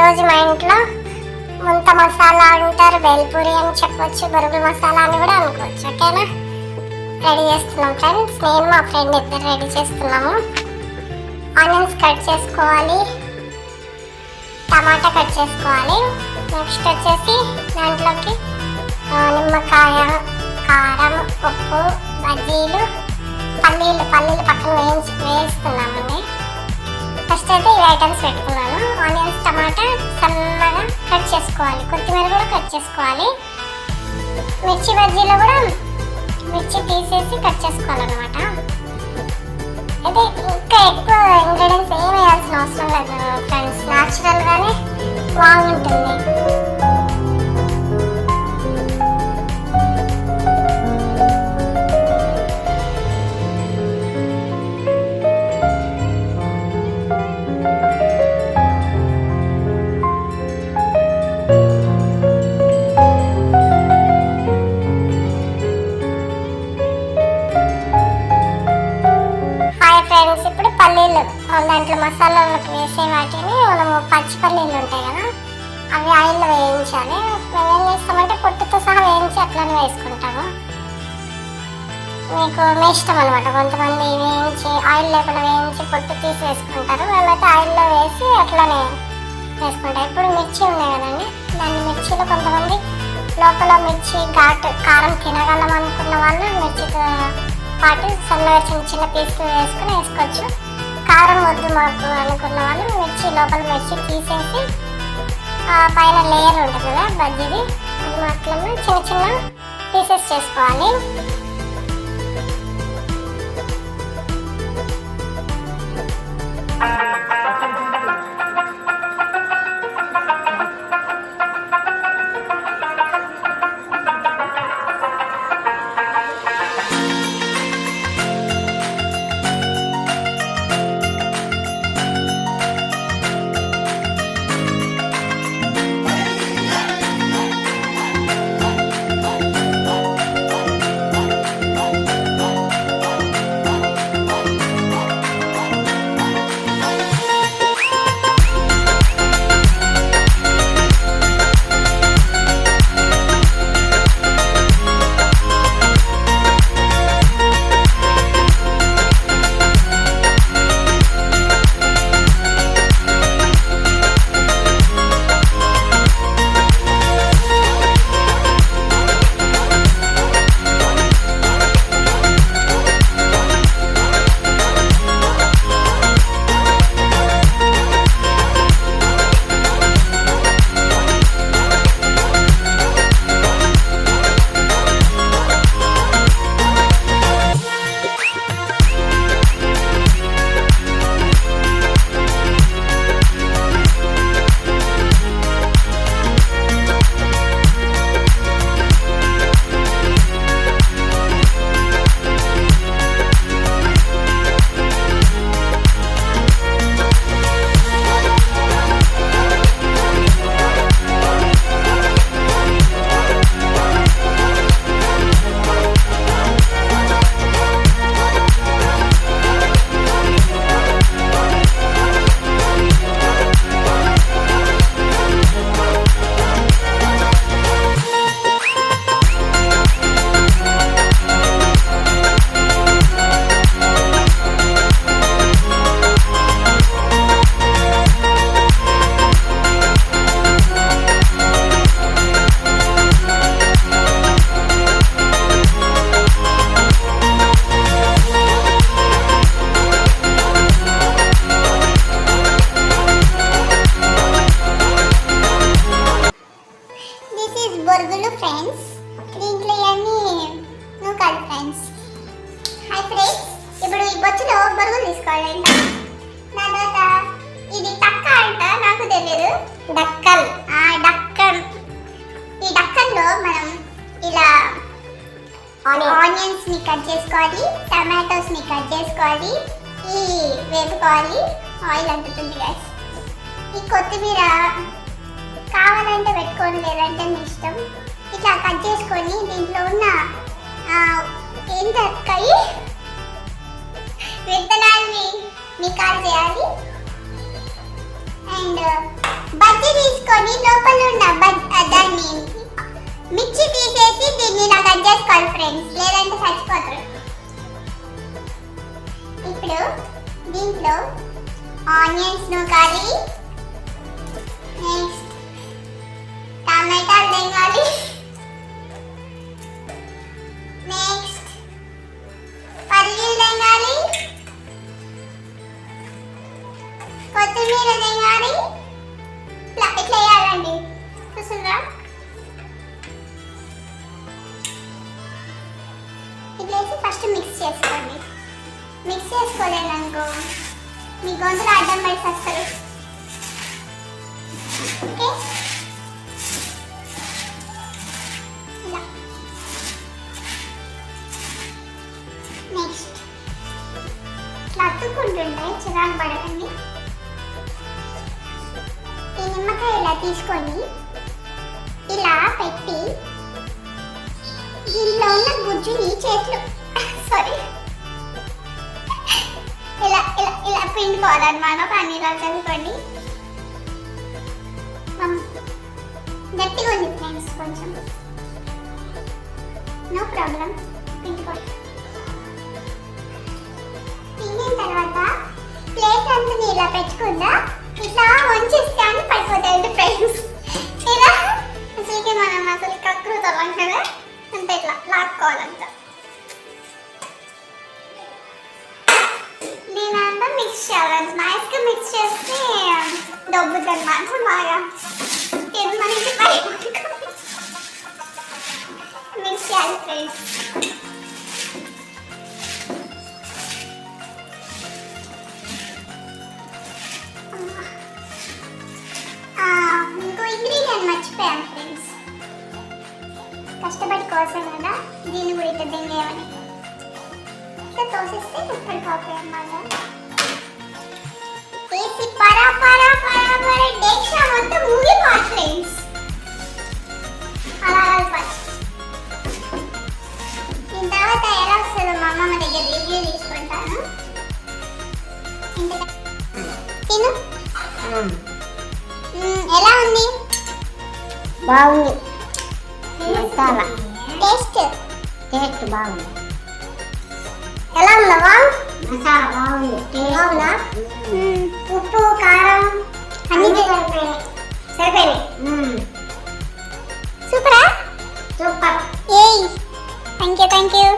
ఈరోజు మా ఇంట్లో ముంత మసాలా అంటారు, బేల్పూరి అని చెప్పొచ్చు, బొరుగుల మసాలా అని కూడా అనుకోవచ్చు. ఓకేనా, రెడీ చేస్తున్నాం ఫ్రెండ్స్. నేను మా ఫ్రెండ్ ఇద్దరు రెడీ చేస్తున్నాము. ఆనియన్స్ కట్ చేసుకోవాలి, టమాటా కట్ చేసుకోవాలి. నెక్స్ట్ వచ్చేసి దాంట్లోకి నిమ్మకాయ, కారం, ఉప్పు, బజ్జీలు, పల్లీలు పక్కన వేస్తున్నామండి. ఫస్ట్ అయితే ఈ ఐటమ్స్ పెట్టుకున్నాను. ఆనియన్స్, టమాటా సన్నగా కట్ చేసుకోవాలి, కొత్తిమీర కూడా కట్ చేసుకోవాలి. మిర్చి బజ్జీలో కూడా మిర్చి తీసేసి కట్ చేసుకోవాలన్నమాట. అయితే ఇంకా ఎక్కువ ఇంగ్రీడియంట్స్ ఏం వేయాల్సిన అవసరం లేదు ఫ్రెండ్స్, న్యాచురల్గానే బాగుంటుంది. ఇప్పుడు పల్లీలు దాంట్లో మసాలాలకు వేసే వాటిని మనము పచ్చి పల్లీలు ఉంటాయి కదా, అవి ఆయిల్లో వేయించాలి. మేము ఏం చేస్తామంటే పొట్టుతో సహా వేయించి అట్లనే వేసుకుంటాము. మీకు మీ ఇష్టం అనమాట. కొంతమంది వేయించి ఆయిల్ లేకుండా వేయించి పొట్టు తీసి వేసుకుంటారు, మేమైతే ఆయిల్లో వేసి అట్లనే వేసుకుంటాం. ఇప్పుడు మిర్చి ఉన్నాయి కదండి, దాన్ని మిర్చిలో కొంతమంది లోపల మిర్చి ఘాటు కారం తినగలం అనుకున్న వాళ్ళు మిర్చితో పాటు సన్నగా చిన్న పీసులు వేసుకోవచ్చు. కారం వద్దు మాకు అనుకున్న వాళ్ళు మిర్చి లోపల మిర్చి తీసేసి పైన లేయర్ ఉంటుంది కదా బజ్జీది, అది మాత్రమే చిన్న పీసెస్ చేసుకోవాలి. బొరుగులు ఫ్రెండ్స్, దీంట్లో ఇవన్నీ నూకాలి ఫ్రెండ్స్. హాయ్ ఫ్రెండ్స్, ఇప్పుడు ఈ బొచ్చులో బొరుగులు తీసుకోవాలంట. దాని తర్వాత ఇది టక్క అంట, నాకు తెలియదు, డక్కన్. డక్కన్, ఈ డక్కన్లో మనం ఇలా ఆనియన్స్ ని కట్ చేసుకోవాలి, టమాటోస్ ని కట్ చేసుకోవాలి, ఈ వేపుకోవాలి. ఆయిల్ అంటుతుంది గైస్. ఈ కొత్తిమీర కావాలంటే పెట్టుకోండి, లేదంటే మీ ఇష్టం. ఇట్లా కట్ చేసుకొని దీంట్లో ఉన్న ఏంటక్కయి విత్తనాల్ని నికాల్ చేయాలి. అండ్ బజ్జీ తీసుకొని లోపల ఉన్న దాన్ని మిర్చి తీసేసి దీన్ని ఇలా కట్ చేసుకోవాలి ఫ్రెండ్స్, లేదంటే చచ్చిపోతారు. ఇప్పుడు దీంట్లో ఆనియన్స్ నూకాలి, నెక్స్ట్ టమాటాలు తెంగాలి, నెక్స్ట్ పల్లీలు తెంగాలి, కొత్తిమీర తెంగాలి. ఇట్లా వేయాలండి, చూస్తుందా? ఇట్లా వేసి ఫస్ట్ మిక్స్ చేసుకోండి. మిక్స్ చేసుకోలేదు అనుకో మీ గొంతులో అడ్డం పడి వస్తారు. ఓకే, ఇలా నెక్స్ట్ ఇట్లా అతుక్కుంటుంటే చిరాకు పడకండి. ఈ నిమ్మకాయ ఇలా తీసుకొని ఇలా పెట్టి దీంట్లో ఉన్న గుజ్జుని చేతులు సారీ ఇలా ఇలా ఇలా పిండుకోవాలన్నమాట. పన్నీర్ చదువుకోండి. గట్టిగా ఉంది ఫ్రెండ్స్, కొంచెం నో ప్రాబ్లం, పిండుకోండి. పిండిన తర్వాత ప్లేట్ అంతా ఇలా పెట్టుకుందా ఇట్లా వంచేస్తాను పడిపోతాయండి ఫ్రెండ్స్. ఇలా అసలుకి మనం అసలు కక్కుతాం కదా, అంతే ఇట్లా లాక్కోవాలంట. దీనంతా మిక్స్ చేయాలి, నైస్గా మిక్స్ చేస్తే దొబ్బుతుంది అన్నమాట. బాగా మనకి మిక్స్ చేయాలి ఫ్రెండ్స్. ఇంకో ఇంగ్రీడియంట్ మర్చిపోయాను ఫ్రెండ్స్, కష్టపడి కోసం కదా, దీన్ని కూడా ఇట్లా దింగేయమని ఇట్లా తోసిస్తే ఉప్పడి కాఫీ అన్నమాట. వేసి పరా పరా పరా పరా డేక్షా మొత్తం ఊగిపోవాలి ఫ్రెండ్స్. అలా కలిపాలి. దీని తర్వాత ఎలా వస్తుందో మా అమ్మమ్మ దగ్గర రివ్యూ తీసుకుంటాను. తిను, ఎలా ఉంది? బాగుంది. మసాలా టేస్ట్ టేస్ట్ బాగుంది. ఎలా ఉందవా? మసాలా బాగుంది. బాగుందా? ఉప్పు కారం అన్ని సరిపోయినాయి. సూపరా? సూపర్. ఏయ్, థ్యాంక్ యూ.